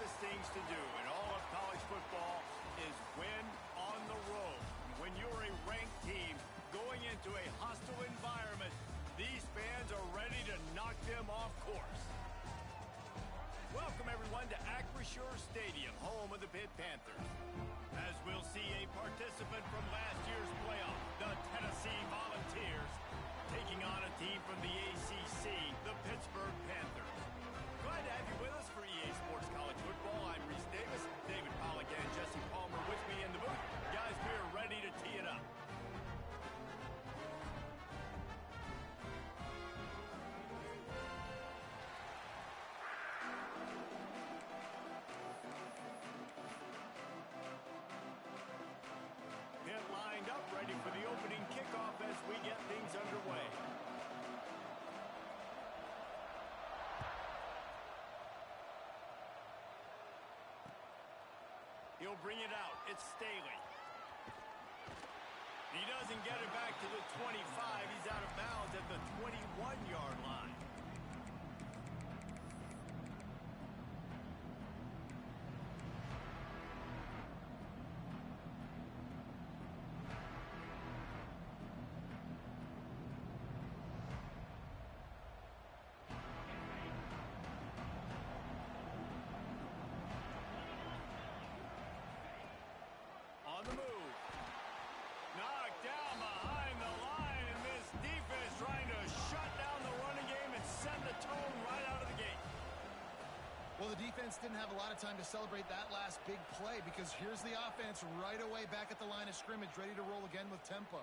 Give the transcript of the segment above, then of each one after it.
toughest things to do in all of college football is win on the road. When you're a ranked team going into a hostile environment, these fans are ready to knock them off course. Welcome, everyone, to Acrisure Stadium, home of the Pitt Panthers. As we'll see a participant from last year's playoff, the Tennessee Volunteers, taking on a team from the ACC, the Pittsburgh Panthers. Glad to have you with us for EA Sports College Football. I'm Reese Davis, David Pollack, and Jesse Palmer with me in the booth. Guys, we're ready to tee it up. Pitt lined up, ready for the opening kickoff as we get things underway. He'll bring it out. It's Staley. He doesn't get it back to the 25. He's out of bounds at the 21-yard line. On the move. Knocked down behind the line, and this defense trying to shut down the running game and send the tone right out of the gate. Well, the defense didn't have a lot of time to celebrate that last big play because here's the offense right away back at the line of scrimmage, ready to roll again with tempo.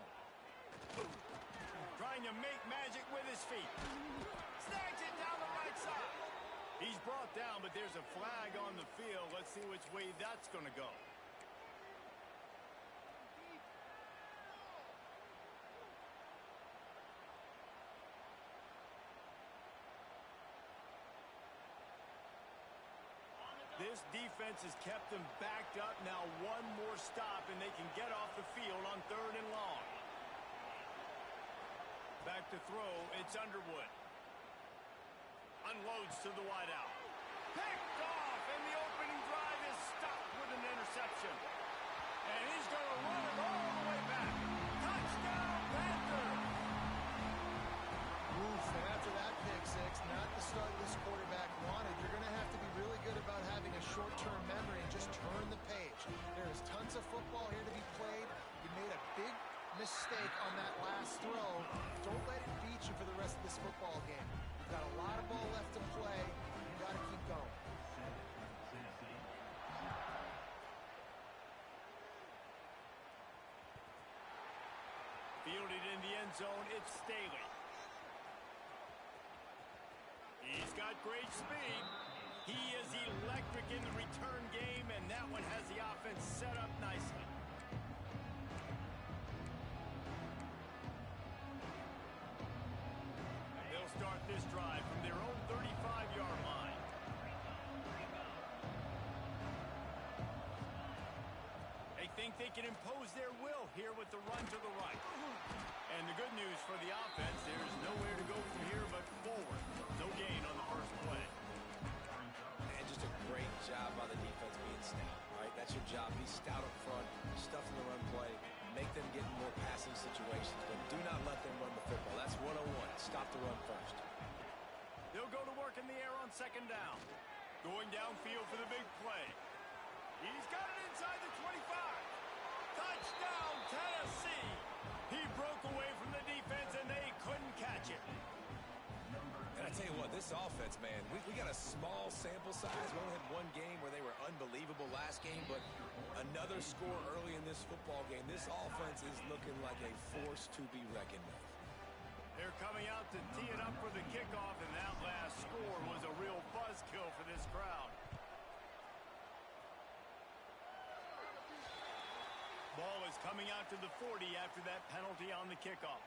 Trying to make magic with his feet. Snags it down the right side. He's brought down, but there's a flag on the field. Let's see which way that's going to go. This defense has kept them backed up. Now one more stop, and they can get off the field on 3rd and long. Back to throw. It's Underwood. Unloads to the wideout. Picked off, and the opening drive is stopped with an interception. And he's going to run it all the way back. Touchdown, Panthers! Oof, and after that pick six, not the start this quarterback wanted. You're going to have to be really good about having a short-term memory and just turn the page. There is tons of football here to be played. You made a big mistake on that last throw. Don't let it beat you for the rest of this football game. You've got a lot of ball left to play. You've got to keep going. Fielded in the end zone, it's Staley. He's got great speed. He is electric in the return game, and that one has the offense set up nicely. They'll start this drive from their own 35-yard line. They think they can impose their will here with the run to the right. And the good news for the offense, there's nowhere to go from here but forward. No gain on the first play. And just a great job by the defense being stout, right? That's your job. Be stout up front, stuff in the run play, make them get in more passing situations, but do not let them run the football. That's 101. Stop the run first. They'll go to work in the air on 2nd down. Going downfield for the big play. He's got it inside the 25. Touchdown, Tennessee. He broke away from the defense, and they couldn't catch it. And I tell you what, this offense, man, we got a small sample size. We only had one game where they were unbelievable last game, but another score early in this football game. This offense is looking like a force to be reckoned with. They're coming out to tee it up for the kickoff, and that last score was a real buzzkill for this crowd. Ball is coming out to the 40 after that penalty on the kickoff.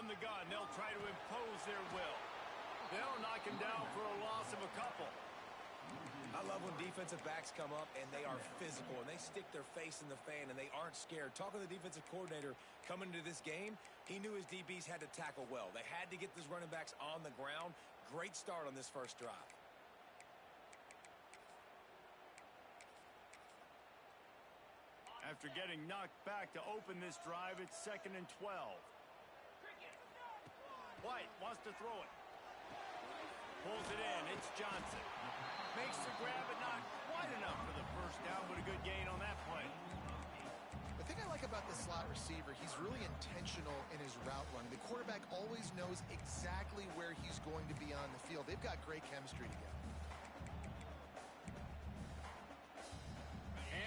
From the gun, they'll try to impose their will. They'll knock him down for a loss of a couple. I love when defensive backs come up and they are physical and they stick their face in the fan and they aren't scared. Talking to the defensive coordinator coming into this game, he knew his DBs had to tackle well. They had to get these running backs on the ground. Great start on this first drive. After getting knocked back to open this drive, it's 2nd and 12. White wants to throw it. Pulls it in. It's Johnson. Makes the grab, but not quite enough for the first down, but a good gain on that play. The thing I like about the slot receiver, he's really intentional in his route running. The quarterback always knows exactly where he's going to be on the field. They've got great chemistry together.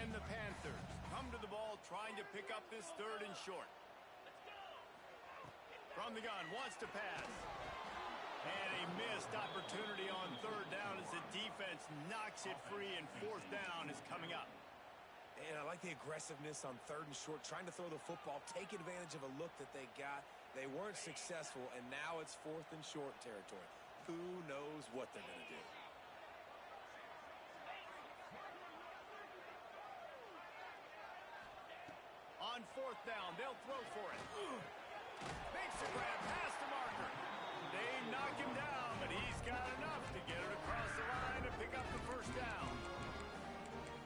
And the Panthers come to the ball trying to pick up this 3rd and short. From the gun, wants to pass. And a missed opportunity on 3rd down as the defense knocks it free, and 4th down is coming up. And I like the aggressiveness on 3rd and short, trying to throw the football, take advantage of a look that they got. They weren't successful, and now it's 4th and short territory. Who knows what they're going to do? On 4th down, they'll throw for it. Makes the grab, past the marker. They knock him down, but he's got enough to get it across the line to pick up the 1st down.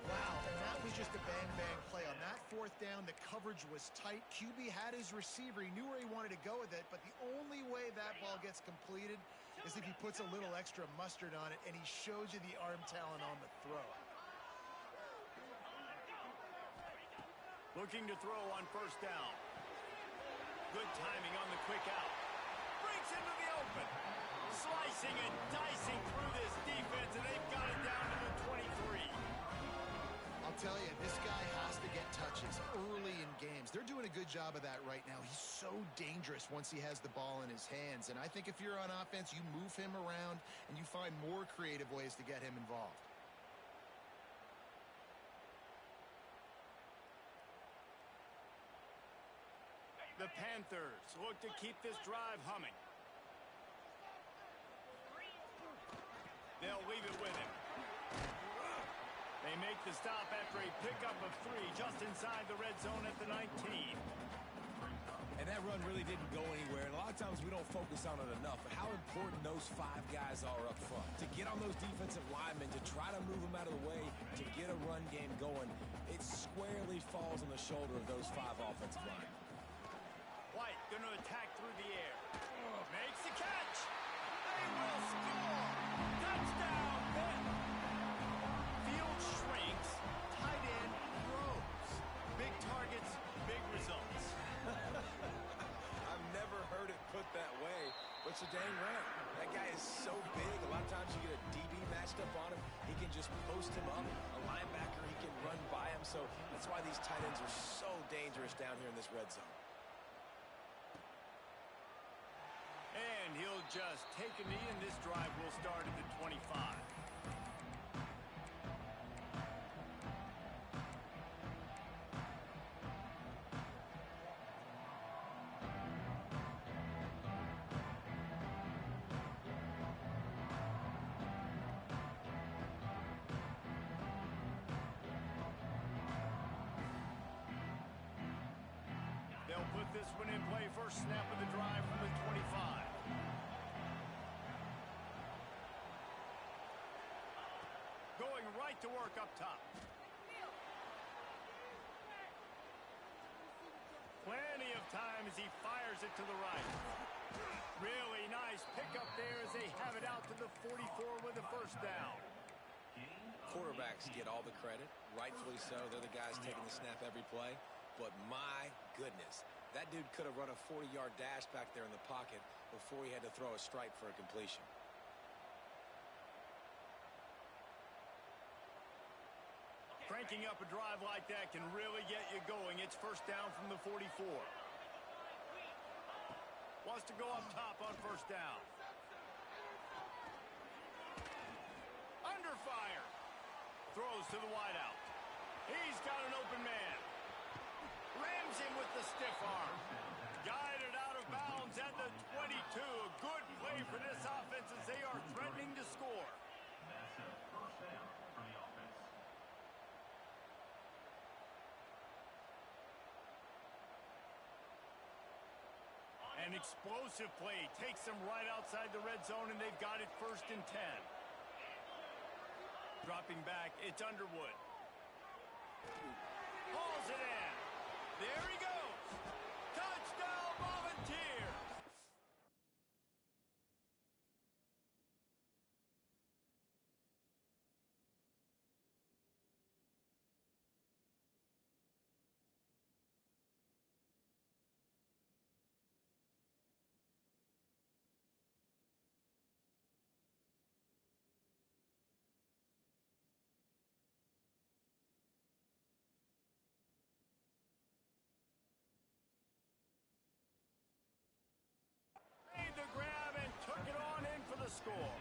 Wow, and that was just a bang-bang play. On that 4th down, the coverage was tight. QB had his receiver. He knew where he wanted to go with it, but the only way that ball gets completed is if he puts a little extra mustard on it, and he shows you the arm talent on the throw. Looking to throw on 1st down. Good timing on the quick out. Breaks into the open. Slicing and dicing through this defense, and they've got it down to the 23. I'll tell you, this guy has to get touches early in games. They're doing a good job of that right now. He's so dangerous once he has the ball in his hands. And I think if you're on offense, you move him around and you find more creative ways to get him involved. The Panthers look to keep this drive humming. They'll leave it with him. They make the stop after a pickup of 3 just inside the red zone at the 19. And that run really didn't go anywhere. And a lot of times we don't focus on it enough. But how important those 5 guys are up front. To get on those defensive linemen, to try to move them out of the way, to get a run game going, it squarely falls on the shoulder of those 5 offensive linemen. White going to attack through the air. Makes the catch. They will score. Touchdown, Pitt. Field shrinks. Tight end grows. Big targets, big results. I've never heard it put that way, but you're dang right. That guy is so big. A lot of times you get a DB matched up on him. He can just post him up. A linebacker, he can run by him. So that's why these tight ends are so dangerous down here in this red zone. And he'll just take a knee, and this drive will start at the 25. They'll put this one in play. First snap of the drive from the 25. Going right to work up top. Plenty of time as he fires it to the right. Really nice pickup there as they have it out to the 44 with the 1st down. Quarterbacks get all the credit, rightfully so. They're the guys taking the snap every play. But my goodness, that dude could have run a 40-yard dash back there in the pocket before he had to throw a stripe for a completion. Cranking up a drive like that can really get you going. It's 1st down from the 44. Wants to go up top on 1st down. Under fire. Throws to the wideout. He's got an open man. Rams him with the stiff arm. Guided out of bounds Downs at the 22. A good play for this offense as they are threatening to score. That's a first down for the offense. An explosive play takes them right outside the red zone, and they've got it 1st and 10. Dropping back, it's Underwood. Hauls it in. There he goes. Touchdown, Volunteers. Made the grab and took it on in for the score.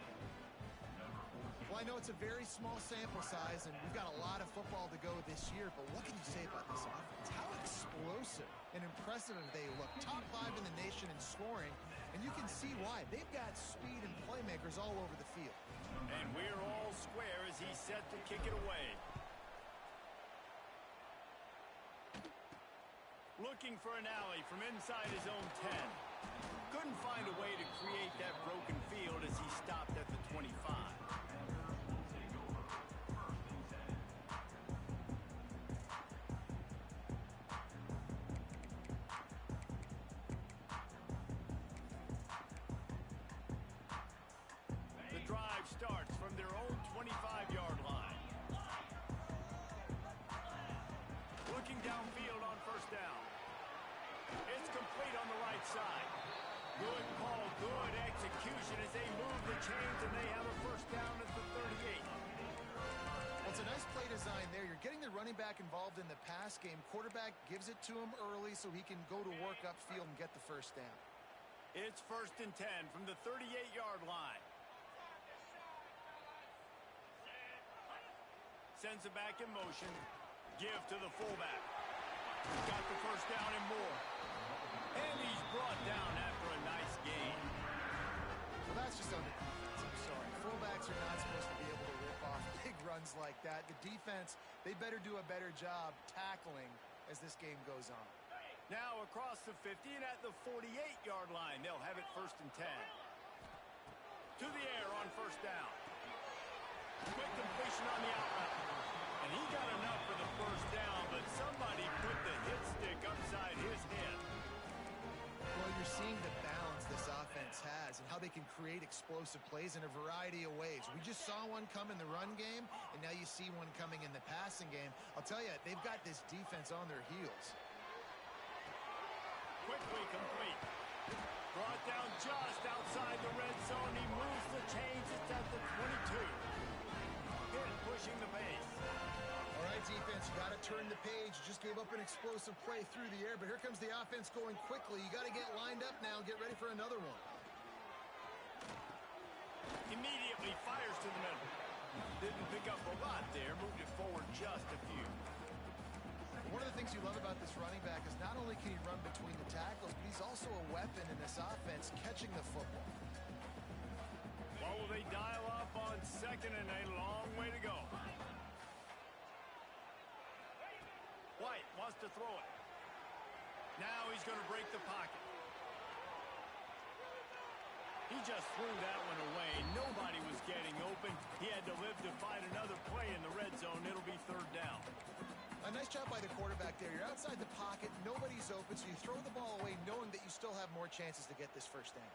Well, I know it's a very small sample size, and we've got a lot of football to go this year, but what can you say about this offense? How explosive and impressive they look. Top 5 in the nation in scoring, and you can see why. They've got speed and playmakers all over the field. And we're all square as he's set to kick it away. Looking for an alley from inside his own 10. Couldn't find a way to create that broken field as he stopped at the 25. The drive starts from their own 25-yard line. Looking downfield on 1st down. It's complete on the right side. Good call, good execution as they move the chains, and they have a 1st down at the 38. It's a nice play design there. You're getting the running back involved in the pass game. Quarterback gives it to him early so he can go to work upfield and get the 1st down. It's 1st and 10 from the 38-yard line. Sends it back in motion. Give to the fullback. Got the 1st down and more. And he's brought down after a nice gain. Well, that's just under defense. I'm sorry. Fullbacks are not supposed to be able to rip off big runs like that. The defense, they better do a better job tackling as this game goes on. Now across the 50 and at the 48-yard line. They'll have it 1st and 10. To the air on 1st down. Quick completion on the out route. And he got enough for the 1st down, but somebody put the hit stick upside his head. Well, you're seeing the balance this offense has and how they can create explosive plays in a variety of ways. We just saw one come in the run game, and now you see one coming in the passing game. I'll tell you, they've got this defense on their heels. Quickly complete. Brought down just outside the red zone. He moves the chains. It's at the 22. Hit pushing the base. All right, defense, you got to turn the page. You just gave up an explosive play through the air, but here comes the offense going quickly. You got to get lined up now. Get ready for another one. Immediately fires to the middle. Didn't pick up a lot there. Moved it forward just a few. One of the things you love about this running back is not only can he run between the tackles, but he's also a weapon in this offense, catching the football. Well, will they dial up on 2nd and a long way to go? White wants to throw it. Now he's going to break the pocket. He just threw that one away. Nobody was getting open. He had to live to find another play in the red zone. It'll be 3rd down. A nice job by the quarterback there. You're outside the pocket. Nobody's open, so you throw the ball away knowing that you still have more chances to get this 1st down.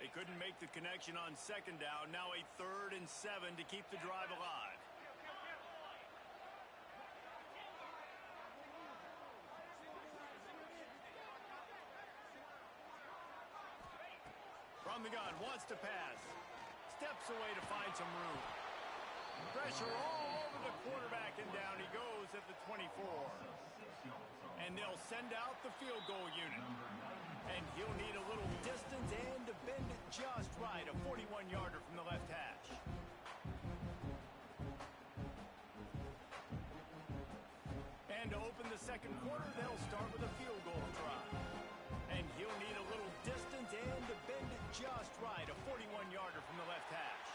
They couldn't make the connection on 2nd down. Now a 3rd and 7 to keep the drive alive. From the gun, wants to pass. Steps away to find some room. Pressure all over the quarterback, and down he goes at the 24. And they'll send out the field goal unit. And he'll need a little distance and to bend it just right. A 41-yarder from the left hash. And to open the 2nd quarter, they'll start with a field goal try. And He'll need a little distance and to bend it just right. A 41-yarder from the left hash.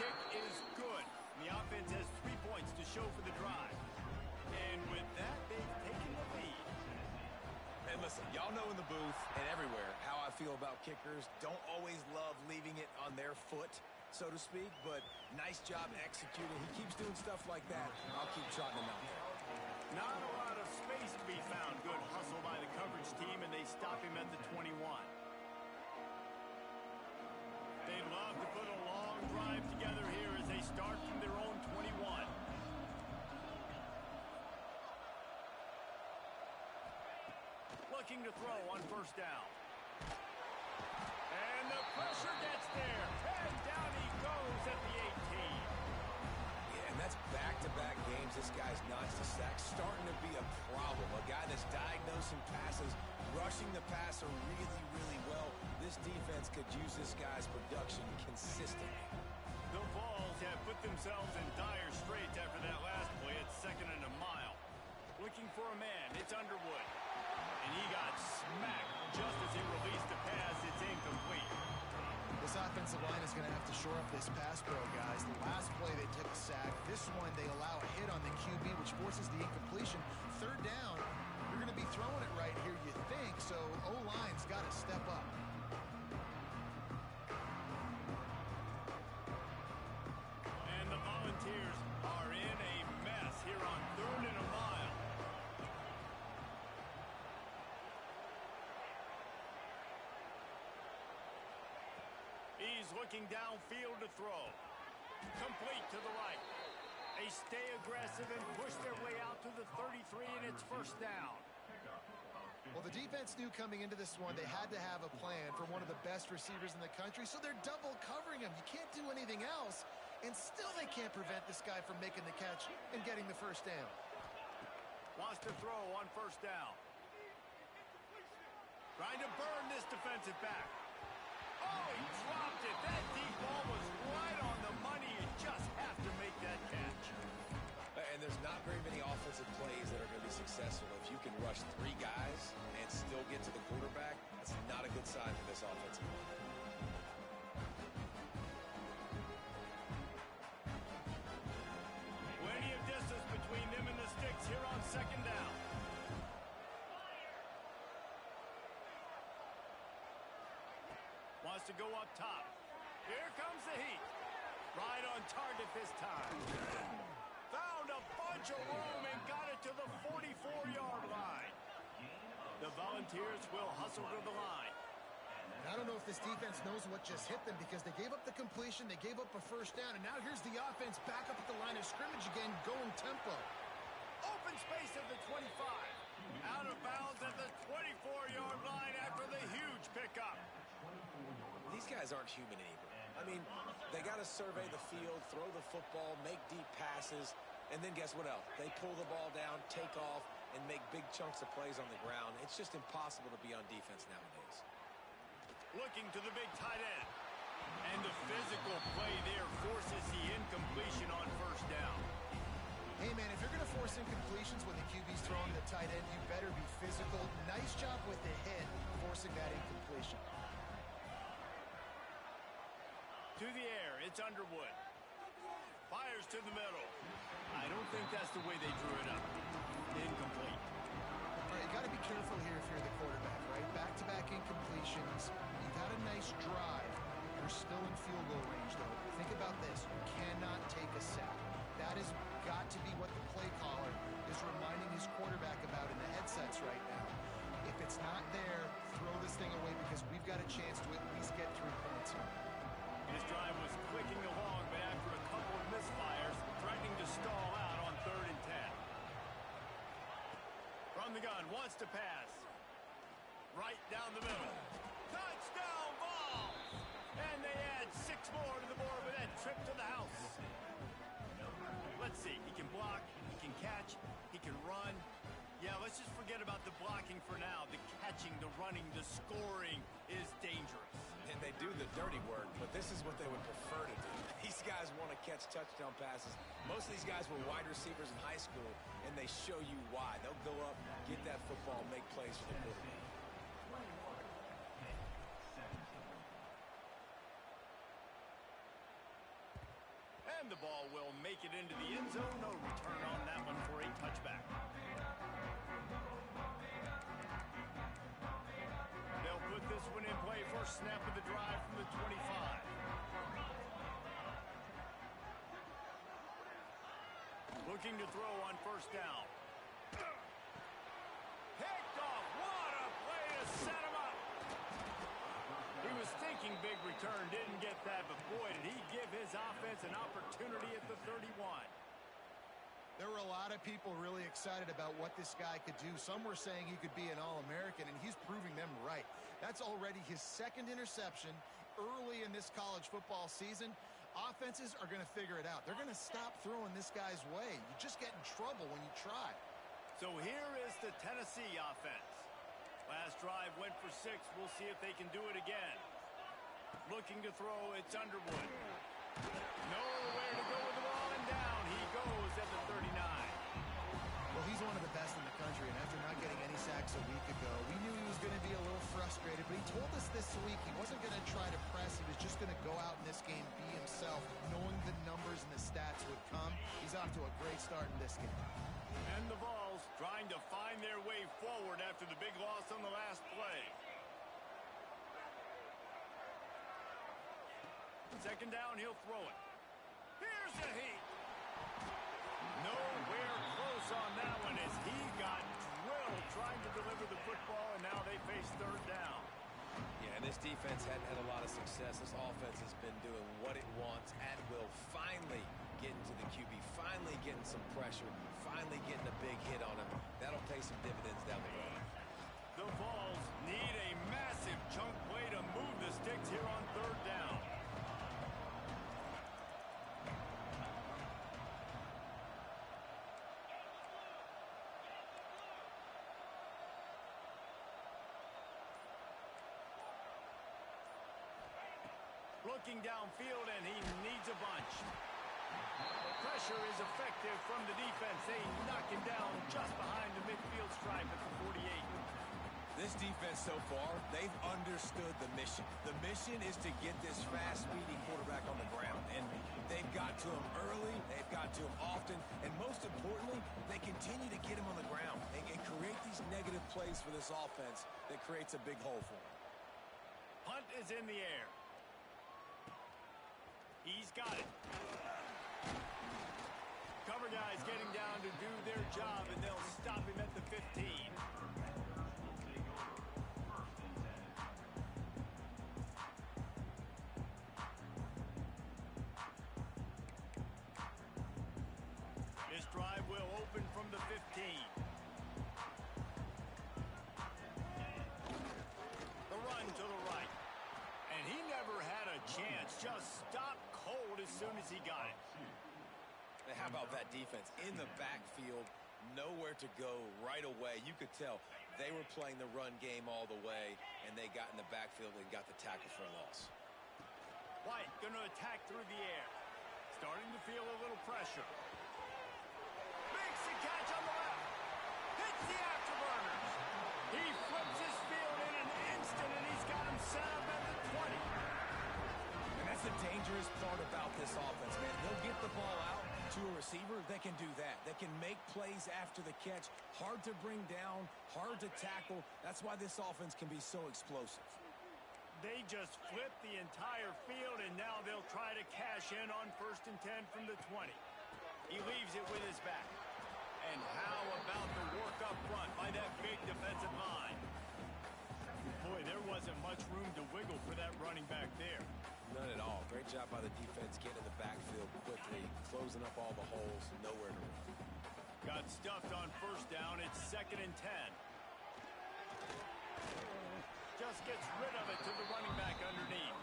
Kick is good. The offense has 3 points to show for the drive. And with that, they've taken the lead. And listen, y'all know in the booth and everywhere how I feel about kickers. Don't always love leaving it on their foot, so to speak, but nice job executing. He keeps doing stuff like that. I'll keep trotting him out there. Not a lot of space to be found. Good hustle by the coverage team, and they stop him at the 21. They'd love to put a long drive together here as they start from their own 21. Looking to throw on first down. And the pressure gets there. And down he goes at the 18. Yeah, and that's back-to-back games. This guy's notched a sack. Starting to be a problem. A guy that's diagnosing passes, rushing the passer really, really well. This defense could use this guy's production consistently. The Vols have put themselves in dire straits after that last play. It's 2nd and a mile. Looking for a man. It's Underwood. And he got smacked just as he released the pass. It's incomplete. This offensive line is going to have to shore up this pass pro, guys. The last play they took a sack. This one they allow a hit on the QB, which forces the incompletion. 3rd down, you're going to be throwing it right here, you think. So O-line's got to step up. And the Volunteers are in a mess here on 3rd and a mile. He's looking downfield to throw. Complete to the right. They stay aggressive and push their way out to the 33, and it's first down. Well, the defense knew coming into this one they had to have a plan for one of the best receivers in the country, so they're double covering him. You can't do anything else, and still they can't prevent this guy from making the catch and getting the first down. Wants to throw on first down. Trying to burn this defensive back. Oh, he dropped it. That deep ball was right on the money. You just have to make that catch. And there's not very many offensive plays that are going to be successful. If you can rush 3 guys and still get to the quarterback, that's not a good sign for this offensive line. Plenty of distance between them and the sticks here on 2nd down. Wants to go up top. Here comes the heat. Right on target this time. Found a bunch of room and got it to the 44-yard line. The Volunteers will hustle to the line. I don't know if this defense knows what just hit them because they gave up the completion, they gave up a first down, and now here's the offense back up at the line of scrimmage again, going tempo. Open space at the 25. Out of bounds at the 24-yard line after the huge pickup. These guys aren't human anymore. I mean, they got to survey the field, throw the football, make deep passes, and then guess what else? They pull the ball down, take off, and make big chunks of plays on the ground. It's just impossible to be on defense nowadays. Looking to the big tight end. And the physical play there forces the incompletion on first down. Hey, man, if you're going to force incompletions when the QB's throwing the tight end, you better be physical. Nice job with the hit, forcing that incompletion. To the air, it's Underwood. Fires to the middle. I don't think that's the way they drew it up. Incomplete. All right, you got to be careful here if you're the quarterback, right? Back-to-back incompletions. You got a nice drive. You're still in field goal range, though. Think about this. You cannot take a sack. That has got to be what the play caller is reminding his quarterback about in the headsets right now. If it's not there, throw this thing away because we've got a chance to at least get 3 points here. His drive was clicking along, but after a couple of misfires, threatening to stall out on 3rd and 10. From the gun, wants to pass. Right down the middle. Touchdown ball! And they add 6 more to the board with that trip to the house. Let's see. He can block, he can catch, he can run. Yeah, let's just forget about the blocking for now. The catching, the running, the scoring is dangerous. And they do the dirty work, but this is what they would prefer to do. These guys want to catch touchdown passes. Most of these guys were wide receivers in high school, and they show you why. They'll go up, get that football, make plays for the quarterback. ball will make it into the end zone. No return on that one for a touchback. They'll put this one in play. First snap of the drive from the 25. Looking to throw on first down. Picked off. What a play to set him up. He was thinking big return, didn't get that, but boy, did he give his offense an opportunity at the 31. There were a lot of people really excited about what this guy could do. Some were saying he could be an All-American, and he's proving them right. That's already his second interception early in this college football season. Offenses are going to figure it out. They're going to stop throwing this guy's way. You just get in trouble when you try. So here is the Tennessee offense. Last drive went for 6. We'll see if they can do it again. Looking to throw, it's Underwood. Nowhere to go with the ball, and down he goes at the 39. Well, he's one of the best in the country, and after not getting any sacks a week ago, we knew he was going to be a little frustrated, but he told us this week he wasn't going to try to press. He was just going to go out in this game, be himself, knowing the numbers and the stats would come. He's off to a great start in this game. And the Vols trying to find their way forward after the big loss on the last play. Second down, he'll throw it. Here's the heat. Nowhere close on that one as he got drilled trying to deliver the football, and now they face third down. Yeah, and this defense hadn't had a lot of success. This offense has been doing what it wants at will. Finally getting to the QB, finally getting some pressure, finally getting a big hit on him. That'll pay some dividends down the road. The Vols need a massive chunk play to move the sticks here on third down. Looking downfield, and he needs a bunch. Pressure is effective from the defense. They knock him down just behind the midfield stripe at the 48. This defense so far, they've understood the mission. The mission is to get this fast, speedy quarterback on the ground. And they've got to him early, they've got to him often, and most importantly, they continue to get him on the ground and create these negative plays for this offense that creates a big hole for him. Punt is in the air. He's got it. Cover guys getting down to do their job, and they'll stop him at the 15. This drive will open from the 15. The run to the right. And he never had a chance. Just stopped cold as soon as he got it. How about that defense in the backfield, nowhere to go right away? You could tell they were playing the run game all the way, and they got in the backfield and got the tackle for a loss. White going to attack through the air. Starting to feel a little pressure. Makes the catch on the left. Hits the afterburners. He flips his field in an instant, and he's got him set up at the 20. And that's the dangerous part about this offense, man. They'll get the ball out to a receiver. They can do that. They can make plays after the catch. Hard to bring down, hard to tackle. That's why this offense can be so explosive. They just flip the entire field, and now they'll try to cash in on 1st and 10 from the 20. He leaves it with his back. And how about the work up front by that big defensive line? Boy, there wasn't much room to wiggle for that running back there. None at all. Great job by the defense getting in the backfield quickly, closing up all the holes, nowhere to run. Got stuffed on 1st down. It's 2nd and 10. Just gets rid of it to the running back underneath.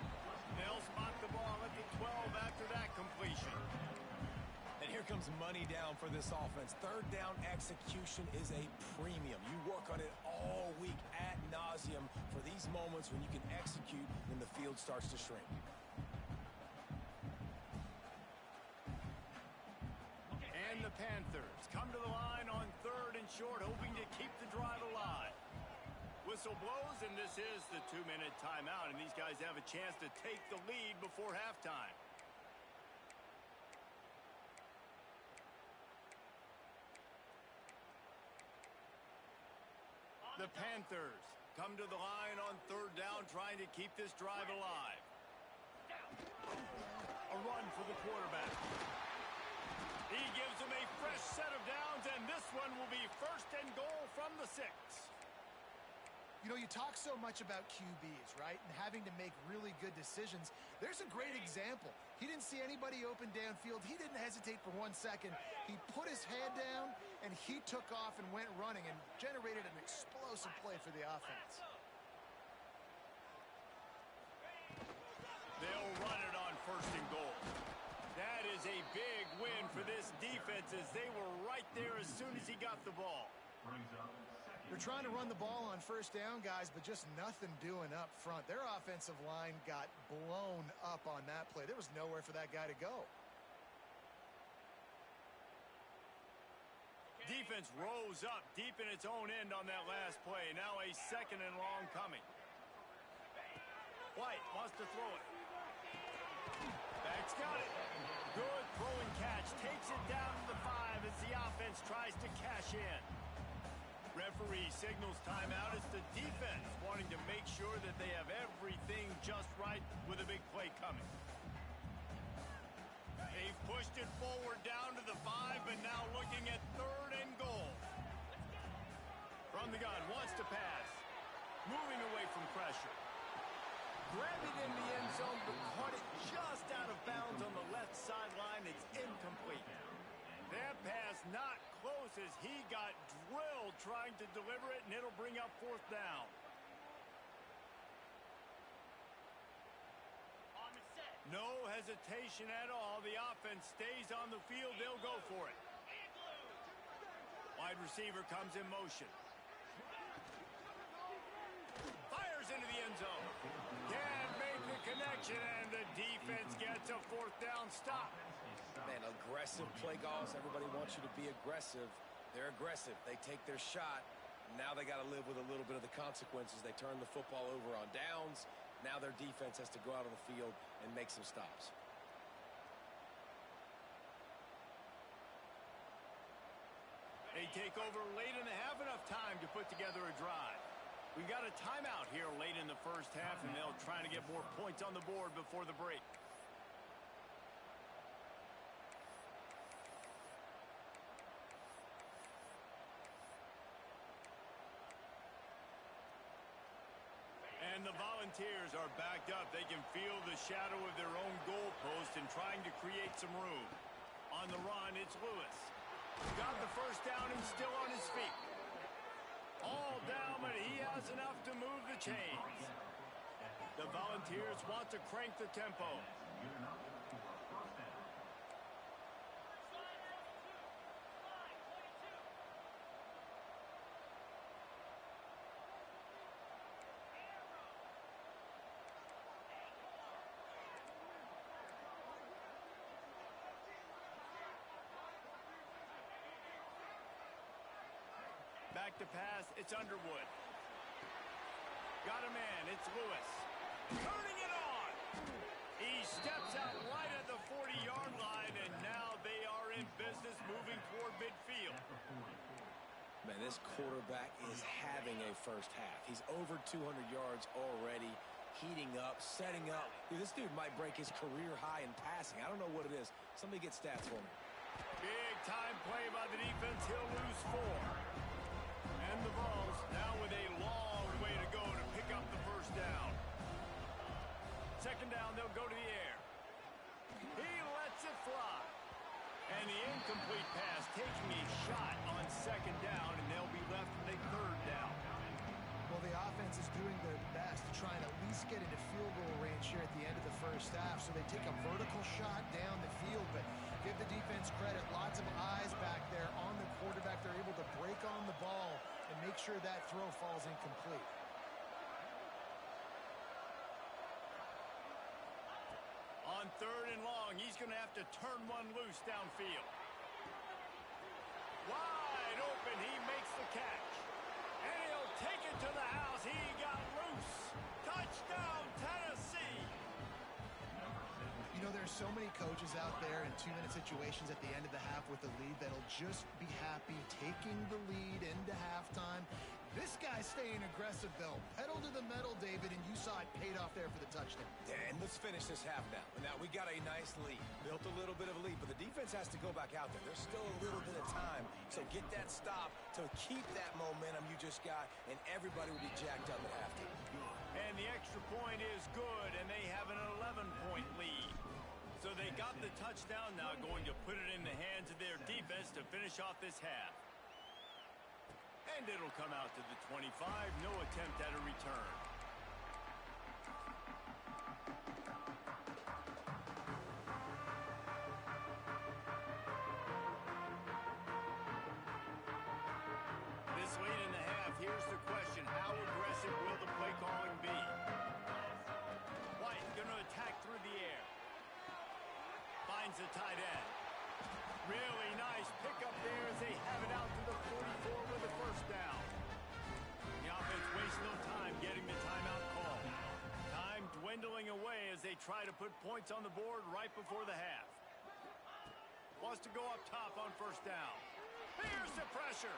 They'll spot the ball at the 12 after that completion. And here comes money down for this offense. 3rd down execution is a premium. You work on it all week ad nauseum for these moments when you can execute when the field starts to shrink. And the Panthers come to the line on 3rd and short, hoping to keep the drive alive. Whistle blows, and this is the 2-minute timeout, and these guys have a chance to take the lead before halftime. The Panthers come to the line on third down, trying to keep this drive alive. A run for the quarterback. He gives them a fresh set of downs, and this one will be first and goal from the 6. You know, you talk so much about QBs, right? And having to make really good decisions. There's a great example. He didn't see anybody open downfield. He didn't hesitate for 1 second. He put his head down, and he took off and went running and generated an explosive play for the offense. They'll run it on first and goal. That is a big win for this defense, as they were right there as soon as he got the ball. They're trying to run the ball on first down, guys, but just nothing doing up front. Their offensive line got blown up on that play. There was nowhere for that guy to go. Defense rose up deep in its own end on that last play. Now a second and long coming. White wants to throw it. Back's got it. Good throw and catch. Takes it down to the 5 as the offense tries to cash in. Referee signals timeout. It's the defense wanting to make sure that they have everything just right with a big play coming. They've pushed it forward down to the 5, but now looking at third and goal. From the gun, wants to pass. Moving away from pressure. Grabbed it in the end zone, but caught it just out of bounds on the left sideline. It's incomplete. That pass not close as he got drilled trying to deliver it, and it'll bring up fourth down. No hesitation at all. The offense stays on the field. They'll go for it. Wide receiver comes in motion. Fires into the end zone. Can't make the connection, and the defense gets a fourth down stop. Man, aggressive play calls. Everybody wants you to be aggressive. They're aggressive. They take their shot. Now they got to live with a little bit of the consequences. They turn the football over on downs. Now their defense has to go out on the field and make some stops. They take over late in the half, enough time to put together a drive. We've got a timeout here late in the first half, and they'll try to get more points on the board before the break. And the Volunteers are backed up. They can feel the shadow of their own goalpost and trying to create some room. On the run, it's Lewis. Got the first down and still on his feet. All down, but he has enough to move the chains. The Volunteers want to crank the tempo. Back to pass, it's Underwood. Got a man, it's Lewis. Turning it on! He steps out right at the 40-yard line, and now they are in business moving toward midfield. Man, this quarterback is having a first half. He's over 200 yards already, heating up, setting up. Dude, this dude might break his career high in passing. I don't know what it is. Somebody get stats for me. Big time play by the defense. He'll lose 4. And the Vols now with a long way to go to pick up the first down. Second down, they'll go to the air. He lets it fly. And the incomplete pass taking a shot on second down, and they'll be left with a third down. Well, the offense is doing their best to try and at least get into field goal range here at the end of the first half. So they take a vertical shot down the field, but give the defense credit. Lots of eyes back there on the quarterback. They're able to break on the ball and make sure that throw falls incomplete. On third and long, he's going to have to turn one loose downfield. Wide open, he makes the catch. And he'll take it to the house. He got loose. Touchdown, Tennessee. You You know, there's so many coaches out there in 2-minute situations at the end of the half with the lead that'll just be happy taking the lead into halftime. This guy's staying aggressive, though. Pedal to the metal, David, and you saw it paid off there for the touchdown. Yeah, and let's finish this half now. Now, we got a nice lead. Built a little bit of a lead, but the defense has to go back out there. There's still a little bit of time. So get that stop to keep that momentum you just got, and everybody will be jacked up at halftime. And the extra point is good, and they have an 11-point lead. So they got the touchdown, now going to put it in the hands of their defense to finish off this half. And it'll come out to the 25. No attempt at a return. This late in the half, here's the question. How aggressive will the play calling be? White going to attack through the air. Finds the tight end. Really nice pickup there as they have it out to the 44 with a first down. The offense wastes no time getting the timeout call. Time dwindling away as they try to put points on the board right before the half. Wants to go up top on first down. Here's the pressure.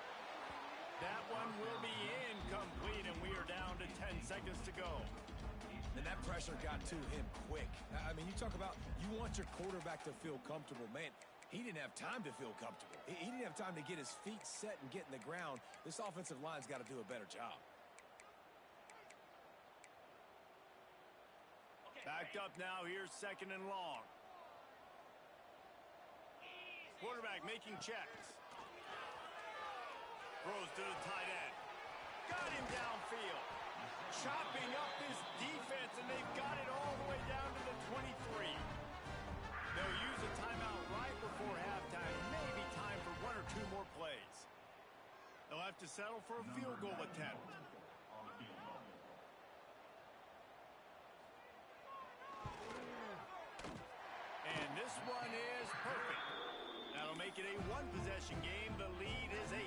That one will be incomplete, and we are down to 10 seconds to go. And that pressure got to him quick. I mean, you talk about you want your quarterback to feel comfortable. Man, he didn't have time to feel comfortable. He didn't have time to get his feet set and get in the ground. This offensive line's got to do a better job. Backed up now. Here's second and long. Quarterback making checks. Throws to the tight end. Got him downfield. Chopping up this defense, and they've got it all the way down to the 23. They'll use a timeout right before halftime. Maybe time for one or two more plays. They'll have to settle for a field goal attempt. And this one is perfect. That'll make it a one-possession game. The lead is 8.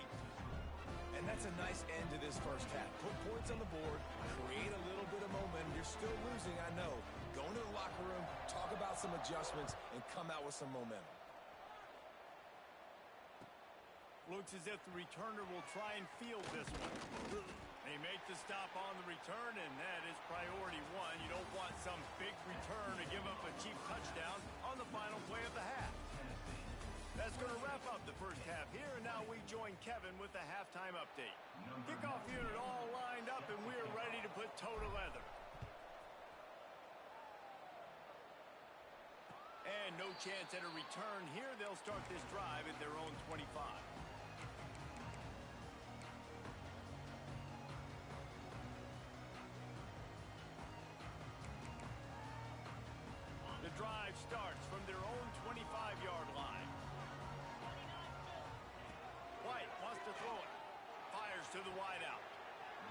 And that's a nice end to this first half. Put points on the board, create a little bit of momentum. You're still losing, I know. Go into the locker room, talk about some adjustments, and come out with some momentum. Looks as if the returner will try and field this one. They make the stop on the return, and that is priority one. You don't want some big return to give up a cheap touchdown on the final play of the half. That's going to wrap up the first half here, and now we join Kevin with the halftime update. Kickoff unit all lined up, and we're ready to put toe to leather. And no chance at a return here. They'll start this drive at their own 25. The drive starts from their own 25-yard line. White wants to throw it. Fires to the wideout.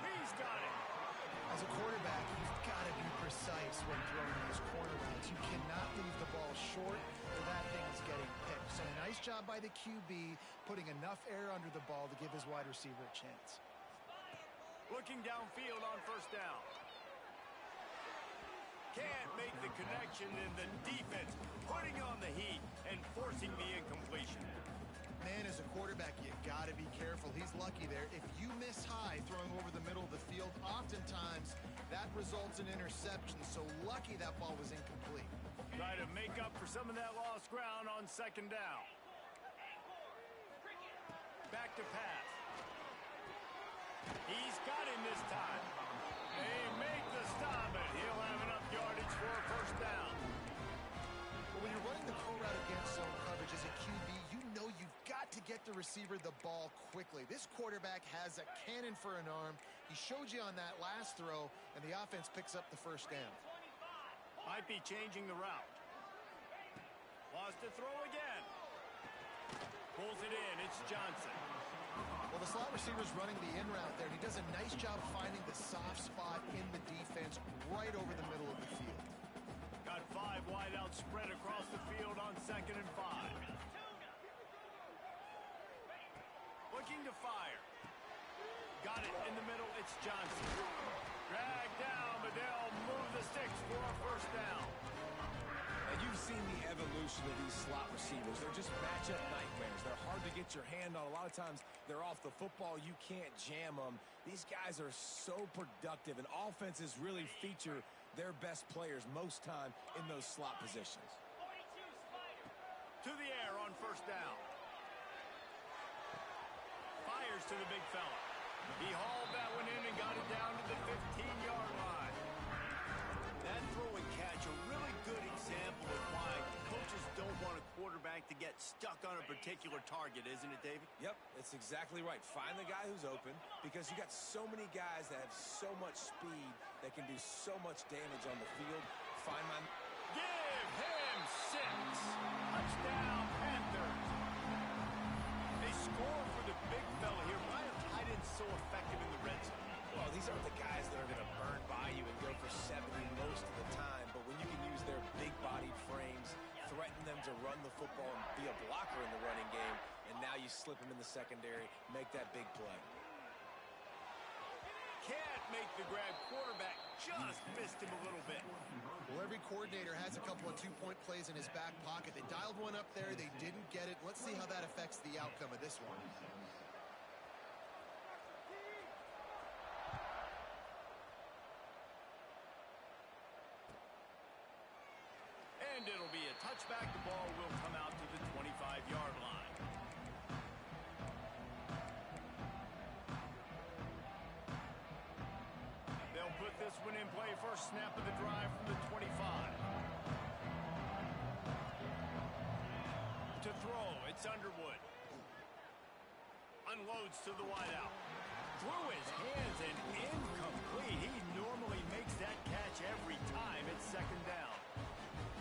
He's got it. As a quarterback, you've got to be precise when throwing these corner routes. You cannot leave the ball short or that thing is getting picked. So nice job by the QB putting enough air under the ball to give his wide receiver a chance. Looking downfield on first down. Can't make the connection, and the defense putting on the heat and forcing the incompletion. Man, as a quarterback, you got to be careful. He's lucky there. If you miss high throwing over the middle of the field, oftentimes that results in interception. So lucky that ball was incomplete. Try to make up for some of that lost ground on second down. Back to pass. He's got him this time. They make the stop, and he'll have enough yardage for a first down. Well, when you're running the pro route against zone coverage as a QB, you know you've got to get the receiver the ball quickly. This quarterback has a cannon for an arm. He showed you on that last throw, and the offense picks up the first down. Might be changing the route. Wants to throw again. Pulls it in. It's Johnson. Well, the slot receiver's running the in route there, and he does a nice job finding the soft spot in the defense right over the middle of the field. Got 5 wideouts spread across the field on 2nd and 5. Looking to fire. Got it in the middle. It's Johnson. Dragged down, but they'll move the sticks for a first down. And You've seen the evolution of these slot receivers. They're just matchup nightmares. They're hard to get your hand on. A lot of times they're off the football. You can't jam them. These guys are so productive, and offenses really feature their best players most time in those slot positions. To the air on first down. Fires to the big fella. He hauled that one in and got it down to the 15-yard line. That throw and catch, a really good example of why coaches don't want a quarterback to get stuck on a particular target, isn't it, David? Yep, that's exactly right. Find the guy who's open, because you got so many guys that have so much speed that can do so much damage on the field. Find my... Give him 6. Touchdown, Panthers. They score for the big fella here. Why are tight ends so effective in the red zone? Well, these aren't the guys that are going to burn by you and go for 70 most of the time, but when you can use their big-bodied frames, threaten them to run the football and be a blocker in the running game, and now you slip them in the secondary, make that big play. Can't make the grab. Quarterback just missed him a little bit. Well, every coordinator has a couple of two-point plays in his back pocket. They dialed one up there. They didn't get it. Let's see how that affects the outcome of this one. And it'll be a touchback. The ball will come out to the 25-yard line. They'll put this one in play. First snap of the drive from the 25. To throw, it's Underwood. Unloads to the wideout. Through his hands and incomplete. He normally makes that catch every time. It's second down.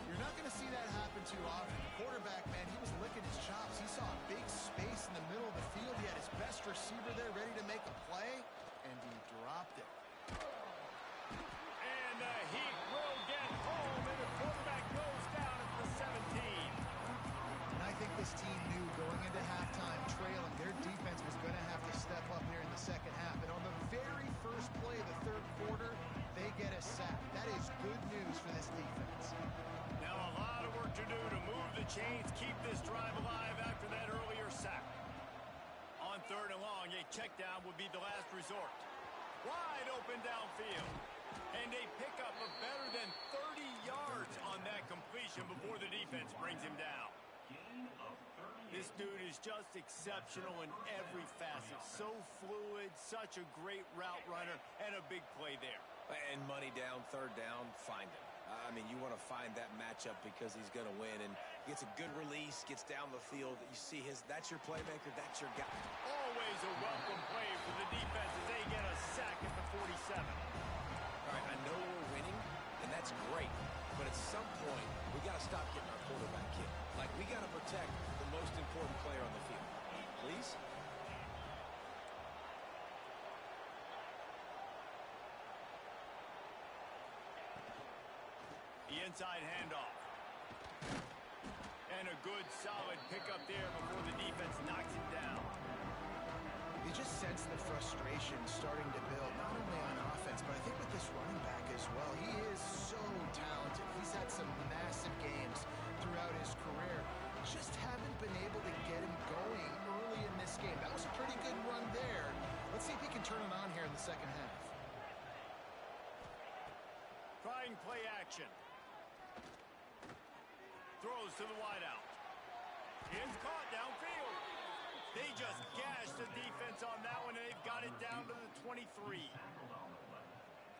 You're not going to see that happen too often. The quarterback, man, he was licking his chops. He saw a big space in the middle of the field. He had his best receiver there ready to make a play, and he dropped it. And the Heat will get home, and the quarterback goes down at the 17. And I think this team knew going into halftime trailing, their defense was going to have to step up here in the second half. And on the very first play of the third quarter, they get a sack. That is good news for this defense. Now a lot of work to do to move the chains, keep this drive alive after that earlier sack. On third and long, a check down would be the last resort. Wide open downfield. And a pickup of better than 30 yards on that completion before the defense brings him down. This dude is just exceptional in every facet. So fluid, such a great route runner, and a big play there. And money down, third down, find him. I mean, you want to find that matchup because he's going to win, and gets a good release, gets down the field. You see that's your playmaker, that's your guy. Always a welcome play for the defense as they get a sack at the 47. All right, I know we're winning, and that's great, but at some point, we got to stop getting our quarterback hit. Like, we got to protect the most important player on the field. Please? The inside handoff. And a good, solid pickup there before the defense knocks it down. You just sense the frustration starting to build, not only on offense, but I think with this running back as well. He is so talented. He's had some massive games throughout his career. Just haven't been able to get him going early in this game. That was a pretty good run there. Let's see if he can turn it on here in the second half. Trying play action. Throws to the wideout. Is caught downfield. They just gashed the defense on that one, and they've got it down to the 23.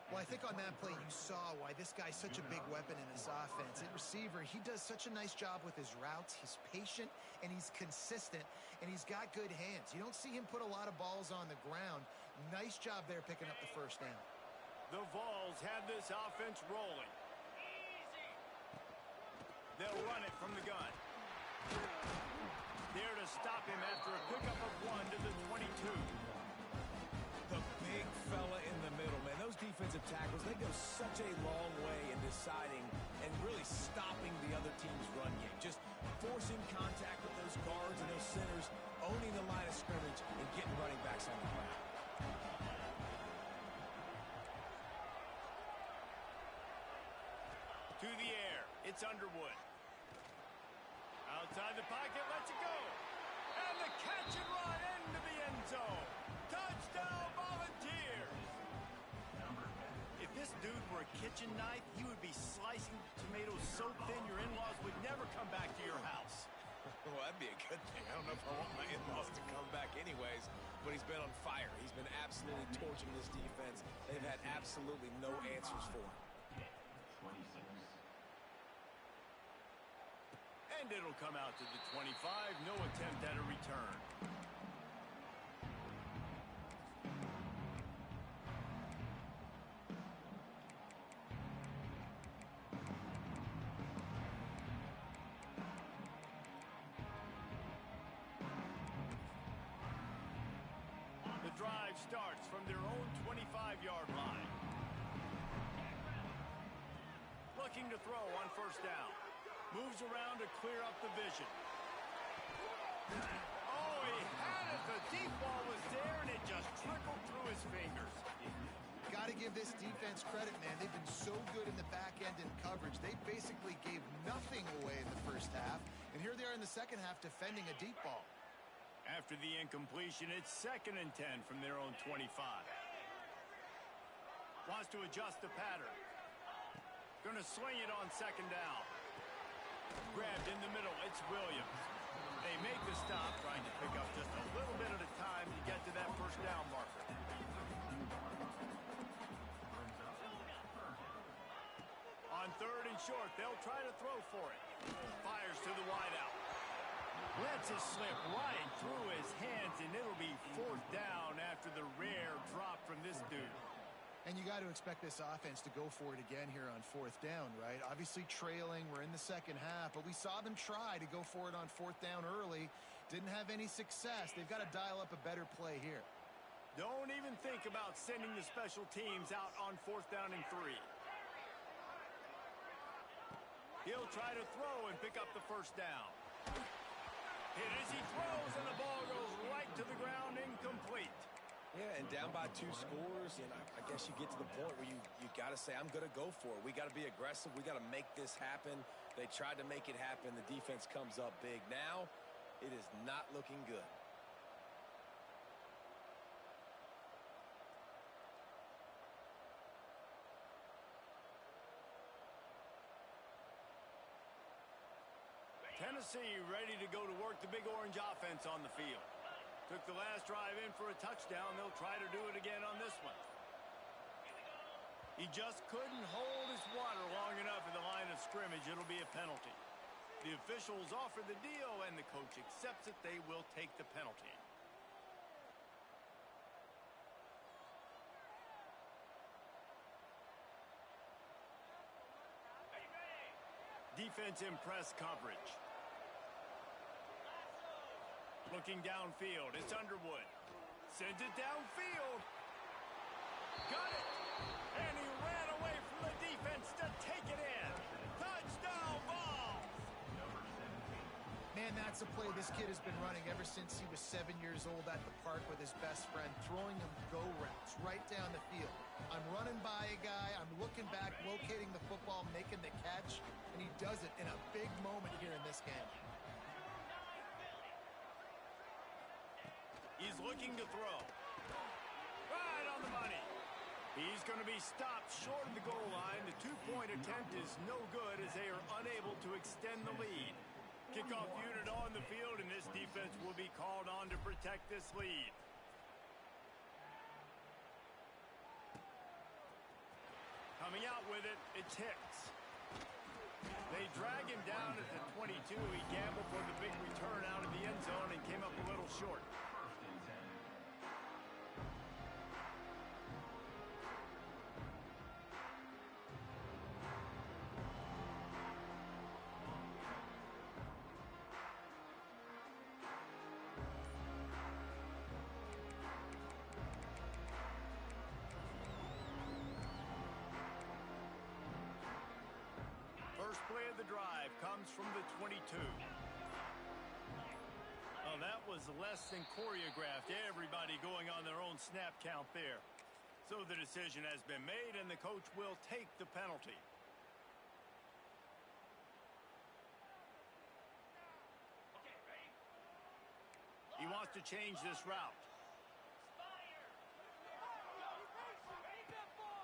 Well, I think on that play you saw why this guy's such a big weapon in this offense. At receiver, he does such a nice job with his routes. He's patient, and he's consistent, and he's got good hands. You don't see him put a lot of balls on the ground. Nice job there picking up the first down. The Vols have this offense rolling. They'll run it from the gun. There to stop him after a pickup of 1 to the 22. The big fella in the middle, man. Those defensive tackles, they go such a long way in deciding and really stopping the other team's run game. Just forcing contact with those guards and those centers, owning the line of scrimmage, and getting running backs on the ground. To the air. It's Underwood. Outside the pocket, lets it go. And the catch and run into the end zone. Touchdown, Volunteers. If this dude were a kitchen knife, he would be slicing tomatoes so thin your in-laws would never come back to your house. Well, that'd be a good thing. I don't know if I want my in-laws to come back anyways, but he's been on fire. He's been absolutely torching this defense. They've had absolutely no answers for him. 26. And it'll come out to the 25. No attempt at a return. The drive starts from their own 25-yard line. Looking to throw on first down. Moves around to clear up the vision. Oh, he had it. The deep ball was there, and it just trickled through his fingers. Got to give this defense credit, man. They've been so good in the back end in coverage. They basically gave nothing away in the first half, and here they are in the second half defending a deep ball. After the incompletion, it's 2nd and 10 from their own 25. Wants to adjust the pattern. Going to swing it on 2nd down. Grabbed in the middle, it's Williams. They make the stop, trying to pick up just a little bit at a time to get to that first down marker. On 3rd and short, they'll try to throw for it. Fires to the wideout. Lets it slip right through his hands, and it'll be 4th down after the rare drop from this dude. And you got to expect this offense to go for it again here on 4th down, right? Obviously trailing, we're in the second half, but we saw them try to go for it on 4th down early. Didn't have any success. They've got to dial up a better play here. Don't even think about sending the special teams out on 4th down and 3. He'll try to throw and pick up the first down. Hit as he throws, and the ball goes right to the ground, incomplete. Yeah, and down by 2 scores, and I guess you get to the point where you got to say, I'm going to go for it. We got to be aggressive. We got to make this happen. They tried to make it happen. The defense comes up big. Now, it is not looking good. Tennessee ready to go to work the Big Orange offense on the field. Took the last drive in for a touchdown. They'll try to do it again on this one. He just couldn't hold his water long enough at the line of scrimmage. It'll be a penalty. The officials offer the deal, and the coach accepts it. They will take the penalty. Defense in press coverage. Looking downfield, it's Underwood. Sends it downfield. Got it. And he ran away from the defense to take it in. Touchdown ball. Man, that's a play this kid has been running ever since he was 7 years old at the park with his best friend, throwing him go routes right down the field. I'm running by a guy, I'm looking back, locating the football, making the catch, and he does it in a big moment here in this game. He's looking to throw. Right on the money. He's going to be stopped short of the goal line. The two-point attempt is no good as they are unable to extend the lead. Kickoff unit on the field, and this defense will be called on to protect this lead. Coming out with it, it's Hicks. They drag him down at the 22. He gambled for the big return out of the end zone and came up a little short. First play of the drive comes from the 22. Oh, that was less than choreographed. Everybody going on their own snap count there. So the decision has been made, and the coach will take the penalty. wants to change this route.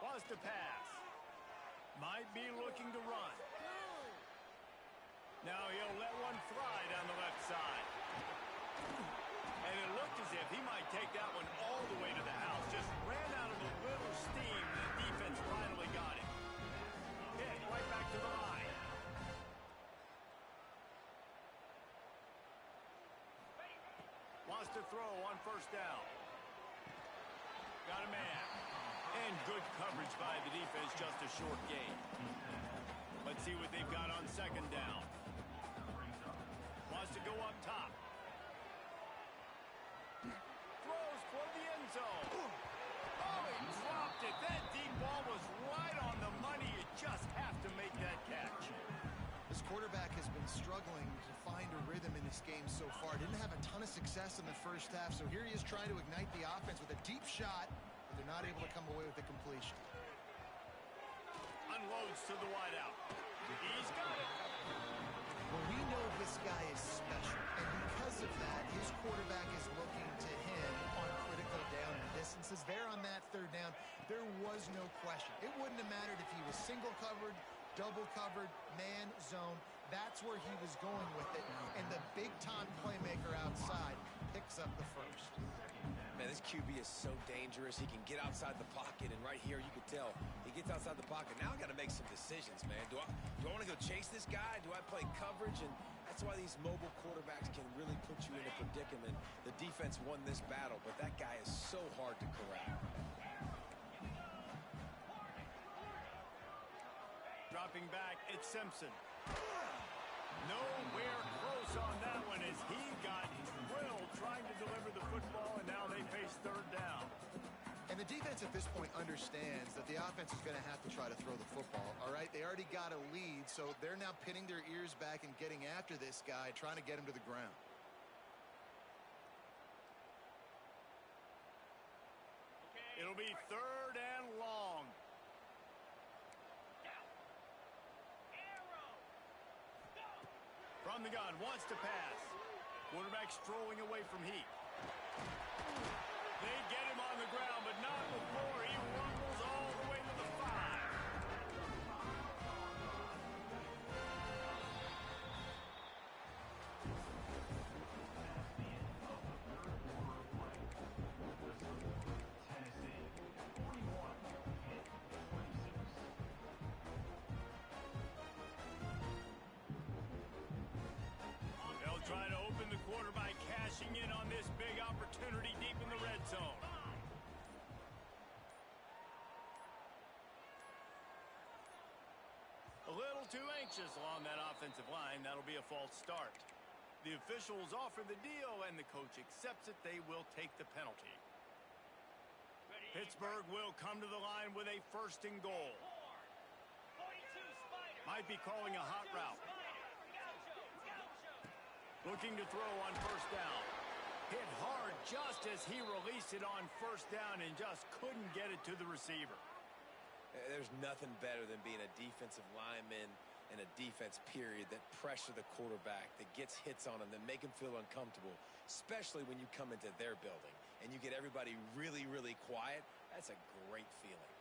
Wants to pass. Might be looking to run. Now he'll let one fly down the left side. And it looked as if he might take that one all the way to the house. Just ran out of a little steam, and the defense finally got him. Hit right back to the line. Wants to throw on first down. Got a man. And good coverage by the defense, just a short gain. Let's see what they've got on second down. Wants to go up top. Throws for the end zone. Oh, he dropped it. That deep ball was right on the money. You just have to make that catch. This quarterback has been struggling to find a rhythm in this game so far. Didn't have a ton of success in the first half, so here he is trying to ignite the offense with a deep shot, but they're not able to come away with the completion. Unloads to the wideout. He's got it. Well, we know this guy is special, and because of that, his quarterback is looking to him on critical down distances. There on that third down, there was no question. It wouldn't have mattered if he was single covered, double covered, man, zone. That's where he was going with it, and the big-time playmaker outside picks up the first. Man, this QB is so dangerous. He can get outside the pocket, and right here you can tell he gets outside the pocket. Now I got to make some decisions, man. Do I want to go chase this guy? Do I play coverage? And that's why these mobile quarterbacks can really put you in a predicament. The defense won this battle, but that guy is so hard to corral. Dropping back, it's Simpson. Nowhere close on that one as he got drilled trying to deliver the football, and now they face third down. And the defense at this point understands that the offense is going to have to try to throw the football, all right? They already got a lead, so they're now pinning their ears back and getting after this guy, trying to get him to the ground. It'll be third and long. From the gun, wants to pass. Quarterback strolling away from heat. They get him on the ground, but not before he rumbles all the way to the 5. They'll try to open the quarter by cashing in on this big opportunity deep in the red zone. A little too anxious along that offensive line. That'll be a false start. The officials offer the deal, and the coach accepts it. They will take the penalty. Pittsburgh will come to the line with a first and goal. Might be calling a hot route. Looking to throw on first down. Hit hard just as he released it on first down and just couldn't get it to the receiver. There's nothing better than being a defensive lineman and a defense period that pressure the quarterback, that gets hits on him, that make him feel uncomfortable, especially when you come into their building and you get everybody really, really quiet. That's a great feeling.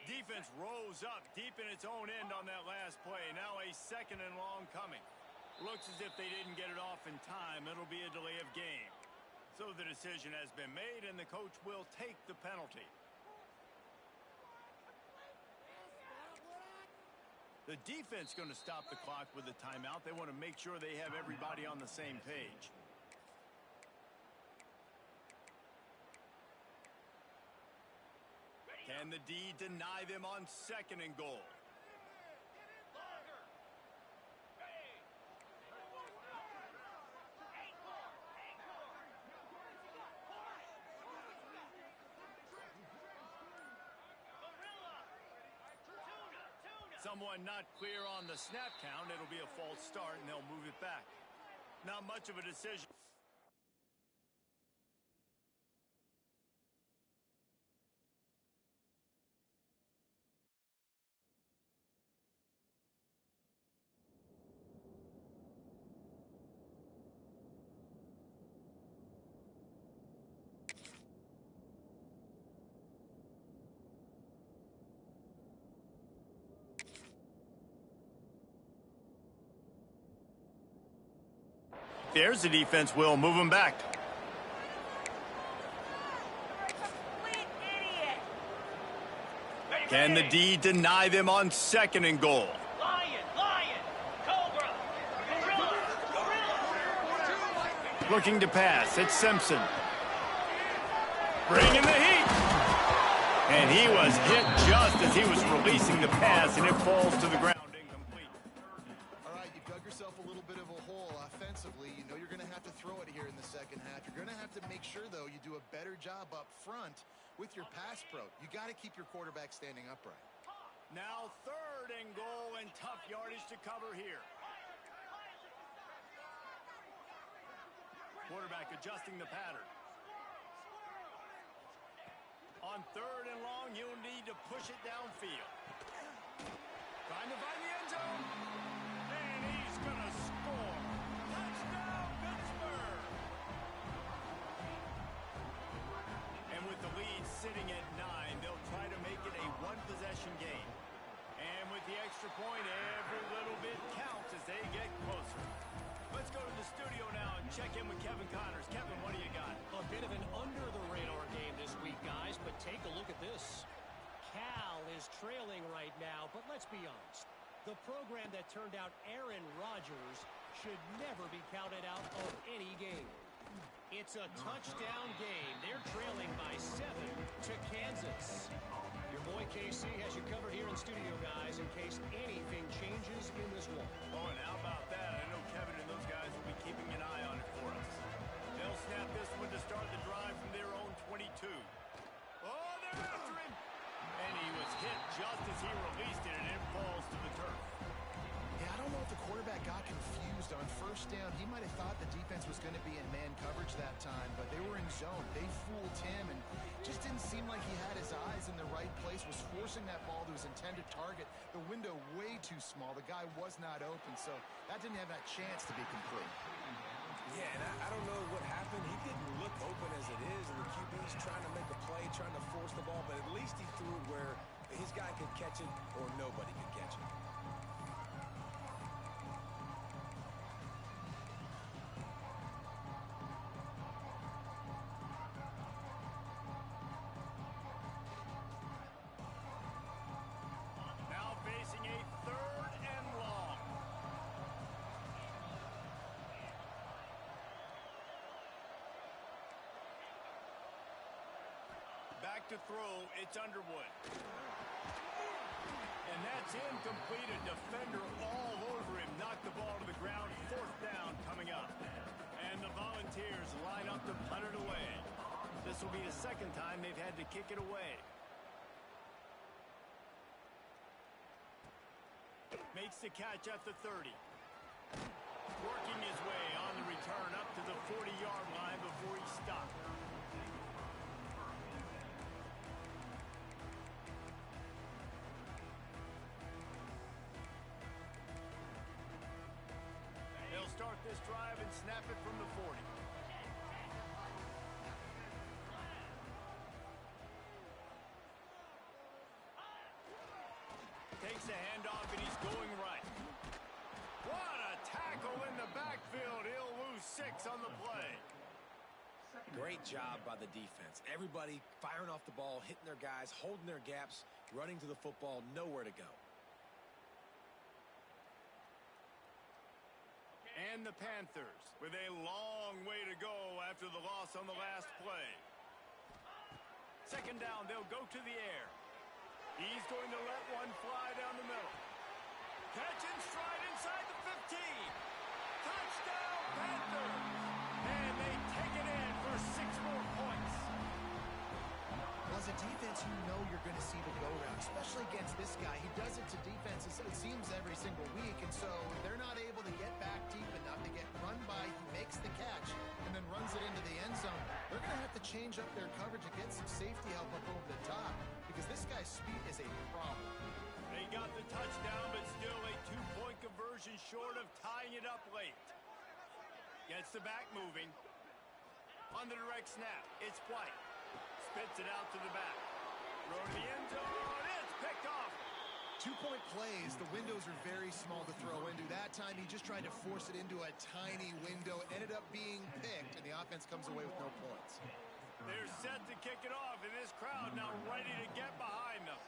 Defense rose up deep in its own end on that last play. Now a second and long coming. Looks as if they didn't get it off in time. It'll be a delay of game. So the decision has been made, and the coach will take the penalty. The defense going to stop the clock with a timeout. They want to make sure they have everybody on the same page. Can the D deny them on second and goal? Someone not clear on the snap count. It'll be a false start, and they'll move it back. Not much of a decision. There's the defense, Will. Move him back. Can the D deny them on 2nd and goal? Lion, Cobra, Gorilla. Looking to pass. It's Simpson. Bringing the heat. And he was hit just as he was releasing the pass, and it falls to the ground incomplete. All right, you've dug yourself a little bit of a hole offensively. You know you're going to have to throw it here in the second half. You're going to have to make sure, though, you do a better job up front with your pass pro. You got to keep your quarterback standing upright. Now 3rd and goal, and tough yardage to cover here. Quarterback adjusting the pattern. On 3rd and long, you'll need to push it downfield. Trying to find the end zone. And he's going to score. Touchdown, Pittsburgh! And with the lead sitting at 9, they'll try to make it a one-possession game. And with the extra point, every little bit counts as they get closer. Let's go to the studio now and check in with Kevin Connors. Kevin, what do you got? A bit of an under-the-radar game this week, guys, but take a look at this. Cal is trailing right now, but let's be honest. The program that turned out Aaron Rodgers should never be counted out of any game. It's a touchdown game. They're trailing by 7 to Kansas. Your boy KC has you covered here in studio, guys, in case anything changes in this one. Oh, and how about that? I know Kevin and those guys will be keeping an eye on it for us. They'll snap this one to start the drive from their own 22. Oh, they're after him! And he was hit just as he released it, and it falls to the turf. Yeah, I don't know if the quarterback got confused on 1st down. He might have thought the defense was going to be in man coverage that time, but they were in zone. They fooled him and just didn't seem like he had his eyes in the right place, was forcing that ball to his intended target. The window way too small. The guy was not open, so that didn't have that chance to be complete. Yeah, and I don't know what happened. He didn't look open as it is, and the QB's trying to make a play, trying to force the ball, but at least he threw it where his guy could catch it or nobody could catch it. Now facing a 3rd and long. Back to throw, it's Underwood. And that's incomplete. A defender all over him. Knocked the ball to the ground. 4th down coming up. And the Volunteers line up to punt it away. This will be the 2nd time they've had to kick it away. Makes the catch at the 30. Working his way on the return up to the 40-yard line before he stopped. They'll start this drive and snap it from the 40. Takes the handoff, and he's going right. What a tackle in the backfield. He'll lose 6 on the play. Great job by the defense. Everybody firing off the ball, hitting their guys, holding their gaps, running to the football, nowhere to go. And the Panthers with a long way to go after the loss on the last play. 2nd down, they'll go to the air. He's going to let one fly down the middle. Catch and stride inside the 15. Touchdown, Panthers. And they take it in for 6 more points. Well, as a defense, you know you're going to see the go-route, especially against this guy. He does it to defenses, it seems, every single week, and so if they're not able to get back deep enough to get run by, he makes the catch and then runs it into the end zone. They're going to have to change up their coverage and get some safety help up over the top because this guy's speed is a problem. They got the touchdown, but still a 2-point conversion short of tying it up late. Gets the back moving. On the direct snap, it's White. Spits it out to the back. Throw to the end zone. It's picked off. 2-point plays, the windows are very small to throw into. That time, he just tried to force it into a tiny window. Ended up being picked, and the offense comes away with no points. They're set to kick it off, and this crowd now ready to get behind them.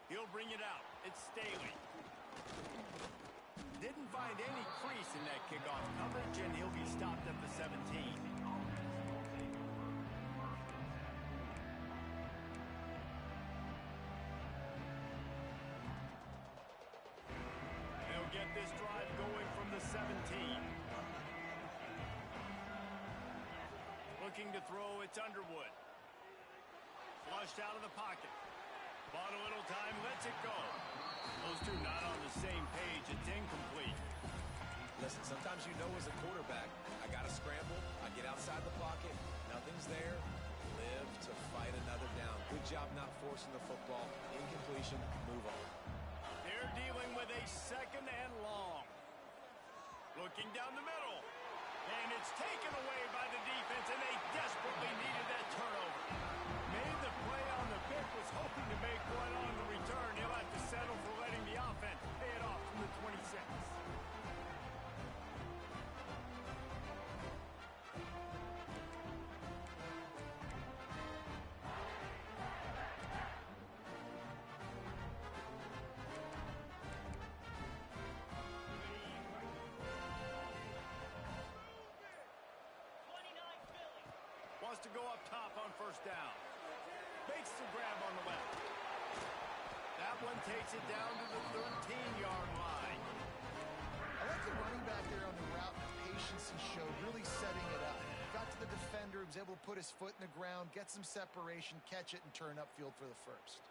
He'll bring it out. It's Staley. Didn't find any crease in that kickoff coverage, and he'll be stopped at the 17. They'll get this drive going from the 17. Looking to throw, it's Underwood. Flushed out of the pocket. Bought a little time, lets it go. Those two not on the same page. It's incomplete. Listen, sometimes you know as a quarterback, I got to scramble, I get outside the pocket, nothing's there, live to fight another down. Good job not forcing the football. Incompletion, move on. They're dealing with a second and long. Looking down the middle. And it's taken away by the defense, and they desperately needed that turnover. Made the play on the pick, was hoping to make one on the return. He'll have to settle for letting the offense pay it off from the 26. Wants to go up top on first down. Makes the grab on the left. That one takes it down to the 13-yard line. I like the running back there on the route, the patience he showed, really setting it up. Got to the defender, was able to put his foot in the ground, get some separation, catch it, and turn upfield for the first.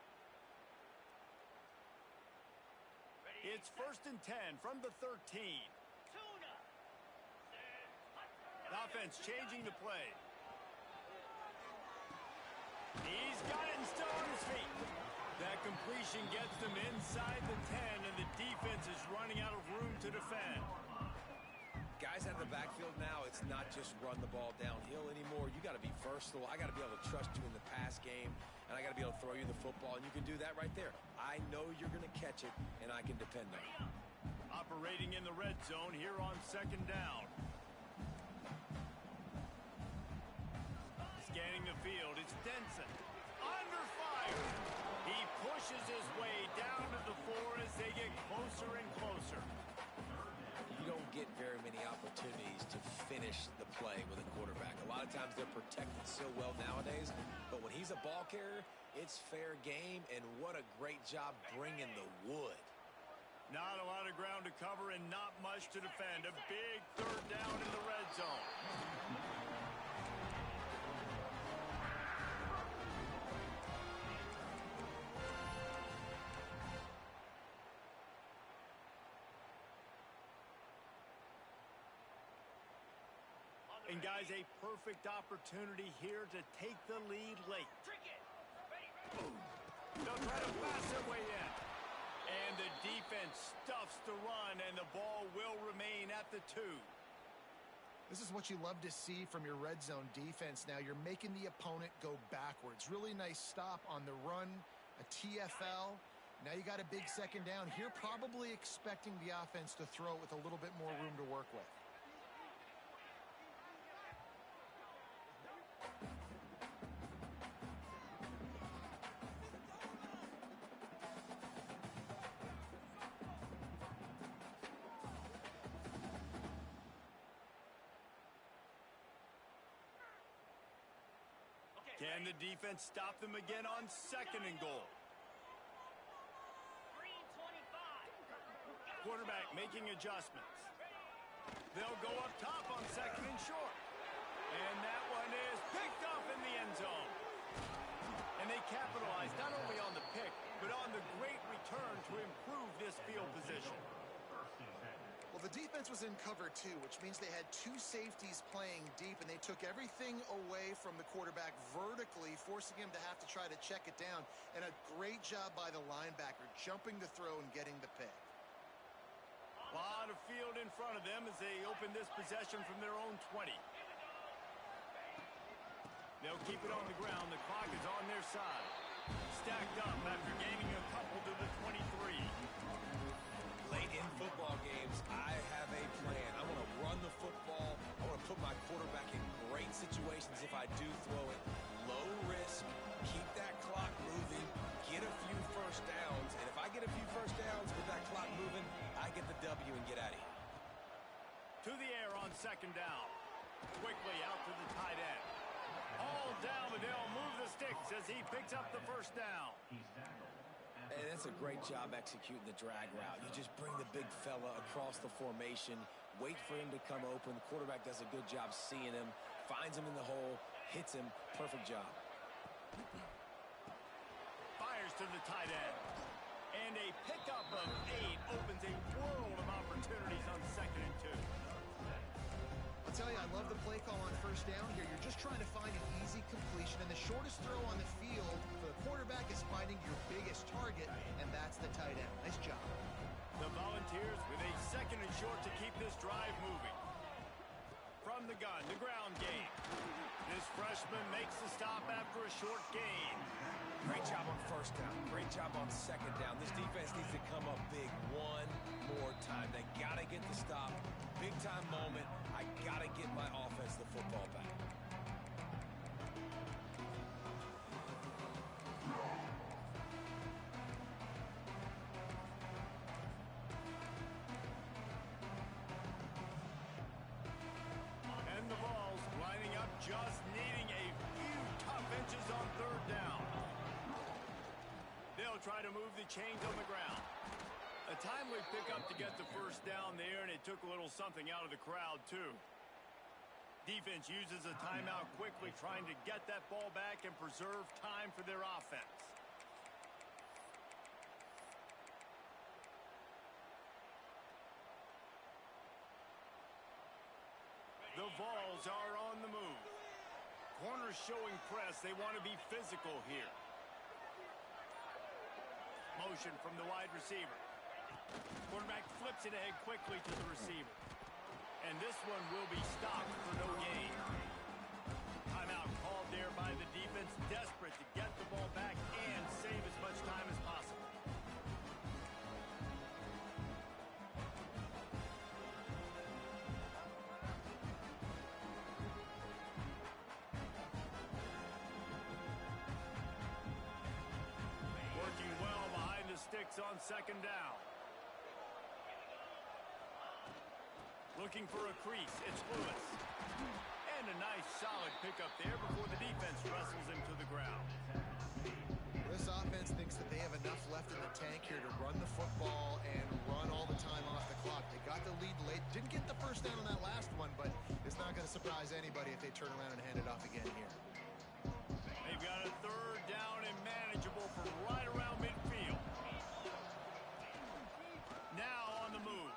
It's 1st and 10 from the 13. The offense changing the play. He's got it and still on his feet. That completion gets them inside the 10, and the defense is running out of room to defend. Guys out of the backfield now, it's not just run the ball downhill anymore. You got to be versatile. I got to be able to trust you in the pass game, and I got to be able to throw you the football, and you can do that right there. I know you're going to catch it, and I can depend on you. Operating in the red zone here on 2nd down. Scanning the field, it's Denson. Under fire. He pushes his way down to the 4 as they get closer and closer. You don't get very many opportunities to finish the play with a quarterback. A lot of times they're protected so well nowadays, but when he's a ball carrier, it's fair game, and what a great job bringing the wood. Not a lot of ground to cover and not much to defend. A big 3rd down in the red zone. And guys, a perfect opportunity here to take the lead late. They'll try to pass their way in. And the defense stuffs the run, and the ball will remain at the 2. This is what you love to see from your red zone defense now. You're making the opponent go backwards. Really nice stop on the run, a TFL. Now you got a big 2nd down. Here probably expecting the offense to throw it with a little bit more room to work with. Can the defense stop them again on 2nd and goal? Quarterback making adjustments. They'll go up top on 2nd and short. And that one is picked up in the end zone. And they capitalize not only on the pick, but on the great return to improve this field position. Well, the defense was in cover 2, which means they had 2 safeties playing deep, and they took everything away from the quarterback vertically, forcing him to have to try to check it down. And a great job by the linebacker, jumping the throw and getting the pick. A lot of field in front of them as they open this possession from their own 20. They'll keep it on the ground. The clock is on their side. Stacked up after gaining a couple to the 23. Late in football games, I have a plan. I want to run the football. I want to put my quarterback in great situations if I do throw it. Low risk, keep that clock moving, get a few first downs. And if I get a few first downs with that clock moving, I get the W and get out of here. To the air on second down. Quickly out to the tight end. All down, but they'll move the sticks as he picks up the first down. Hey, that's a great job executing the drag route. You just bring the big fella across the formation, wait for him to come open. The quarterback does a good job seeing him, finds him in the hole, hits him. Perfect job. Fires to the tight end. And a pickup of 8 opens a world of opportunities on 2nd and 2. I'll tell you, I love the play call on first down here. You're just trying to find an easy completion, and the shortest throw on the field for the quarterback is finding your biggest target, and that's the tight end. Nice job. The Volunteers with a 2nd and short to keep this drive moving. From the gun, the ground game. This freshman makes the stop after a short gain. Great job on first down. Great job on second down. This defense needs to come up big one more time. They got to get the stop. Big time moment. I got to get my offense the football back. And the Vols lining up, just needing a few tough inches on 3rd down. They'll try to move the chains on the ground. A timely pickup to get the first down there, and it took a little something out of the crowd, too. Defense uses a timeout quickly, trying to get that ball back and preserve time for their offense. The Vols are on the move. Corners showing press. They want to be physical here. Motion from the wide receiver. Quarterback flips it ahead quickly to the receiver. And this one will be stopped for no gain. Timeout called there by the defense, desperate to get the ball back and save as much time as possible. Working well behind the sticks on 2nd down. Looking for a crease, it's Lewis. And a nice solid pickup there before the defense wrestles him to the ground. This offense thinks that they have enough left in the tank here to run the football and run all the time off the clock. They got the lead late. Didn't get the first down on that last one, but it's not going to surprise anybody if they turn around and hand it off again here. They've got a 3rd down and manageable from right around midfield. Now on the move.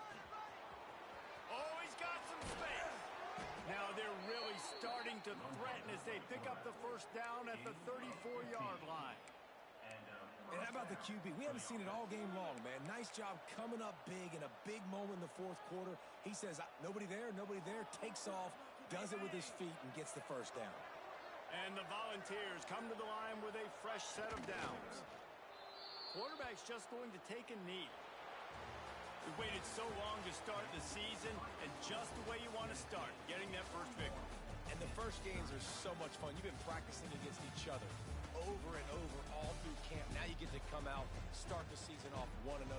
Oh, he's got some space. Now they're really starting to threaten as they pick up the first down at the 34-yard line. And how about the QB? We haven't seen it all game long, man. Nice job coming up big in a big moment in the 4th quarter. He says, nobody there, takes off, does it with his feet, and gets the first down. And the Volunteers come to the line with a fresh set of downs. Quarterback's just going to take a knee. We waited so long to start the season, and just the way you want to start, getting that first victory. And the first games are so much fun. You've been practicing against each other over and over all through camp. Now you get to come out, start the season off 1-0.